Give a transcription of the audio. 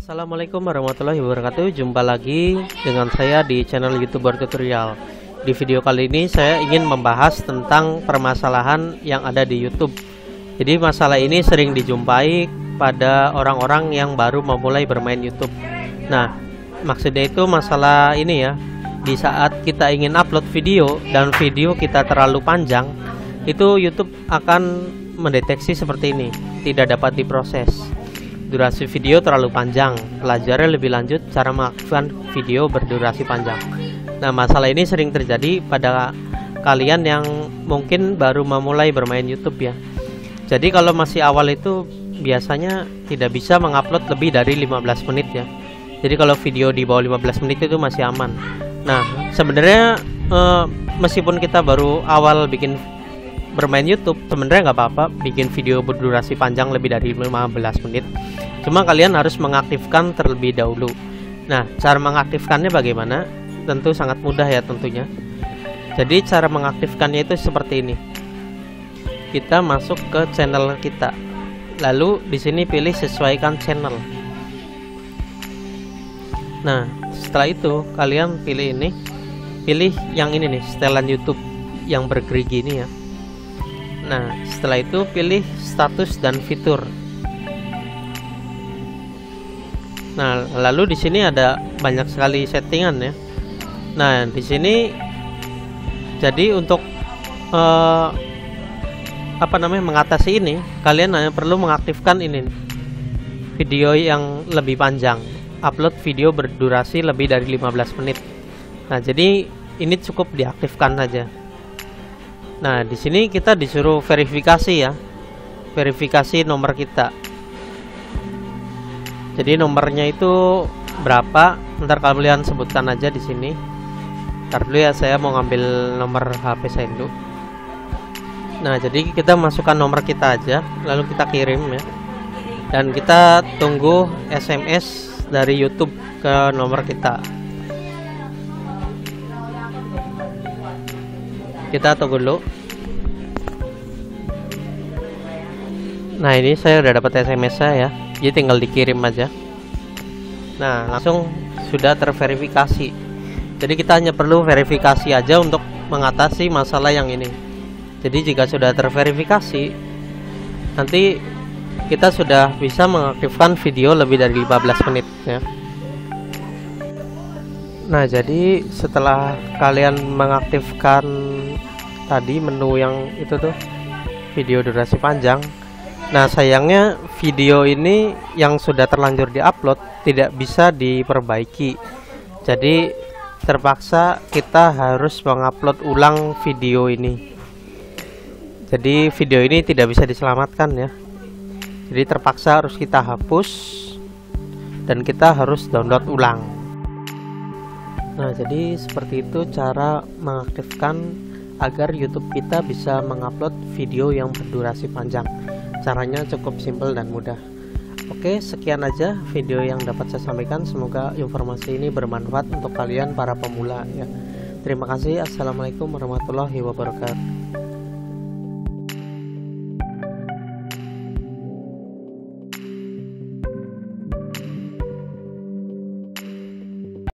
Assalamualaikum warahmatullahi wabarakatuh. Jumpa lagi dengan saya di channel YouTuber Tutorial. Di video kali ini saya ingin membahas tentang permasalahan yang ada di YouTube. Jadi masalah ini sering dijumpai pada orang-orang yang baru memulai bermain YouTube. Nah, maksudnya itu masalah ini ya. Di saat kita ingin upload video dan video kita terlalu panjang, itu YouTube akan mendeteksi seperti ini, tidak dapat diproses. Durasi video terlalu panjang. Pelajari lebih lanjut cara mengaktifkan video berdurasi panjang. Nah, masalah ini sering terjadi pada kalian yang mungkin baru memulai bermain YouTube ya. Jadi kalau masih awal itu biasanya tidak bisa mengupload lebih dari 15 menit ya. Jadi kalau video di bawah 15 menit itu masih aman. Nah, sebenarnya meskipun kita baru awal bermain YouTube, sebenarnya nggak apa-apa bikin video berdurasi panjang lebih dari 15 menit. Cuma kalian harus mengaktifkan terlebih dahulu. Nah, cara mengaktifkannya bagaimana? Tentu sangat mudah ya tentunya. Jadi cara mengaktifkannya itu seperti ini. Kita masuk ke channel kita. Lalu di sini pilih sesuaikan channel. Nah, setelah itu kalian pilih ini. Pilih yang ini nih, setelan YouTube yang bergerigi ini ya. Nah, setelah itu pilih status dan fitur. Nah, lalu di sini ada banyak sekali settingan ya. Nah, di sini jadi untuk mengatasi ini, kalian hanya perlu mengaktifkan ini video yang lebih panjang, upload video berdurasi lebih dari 15 menit. Nah, jadi ini cukup diaktifkan saja. Nah, di sini kita disuruh verifikasi ya. Verifikasi nomor kita. Jadi nomornya itu berapa? Ntar kalian sebutkan aja di sini. Ntar dulu ya, saya mau ngambil nomor HP saya dulu. Nah, jadi kita masukkan nomor kita aja, lalu kita kirim ya. Dan kita tunggu SMS dari YouTube ke nomor kita. Kita tunggu dulu. Nah, ini saya udah dapat SMS saya ya. Jadi tinggal dikirim aja. Nah, langsung sudah terverifikasi. Jadi kita hanya perlu verifikasi aja untuk mengatasi masalah yang ini. Jadi jika sudah terverifikasi, nanti kita sudah bisa mengaktifkan video lebih dari 15 menit ya. Nah, jadi setelah kalian mengaktifkan tadi menu yang itu tuh, video durasi panjang. Nah, sayangnya video ini yang sudah terlanjur diupload tidak bisa diperbaiki. Jadi terpaksa kita harus mengupload ulang video ini. Jadi video ini tidak bisa diselamatkan ya. Jadi terpaksa harus kita hapus dan kita harus download ulang. Nah, jadi seperti itu cara mengaktifkan agar YouTube kita bisa mengupload video yang berdurasi panjang. Caranya cukup simpel dan mudah. Oke, sekian aja video yang dapat saya sampaikan. Semoga informasi ini bermanfaat untuk kalian para pemula ya. Terima kasih. Assalamualaikum warahmatullahi wabarakatuh.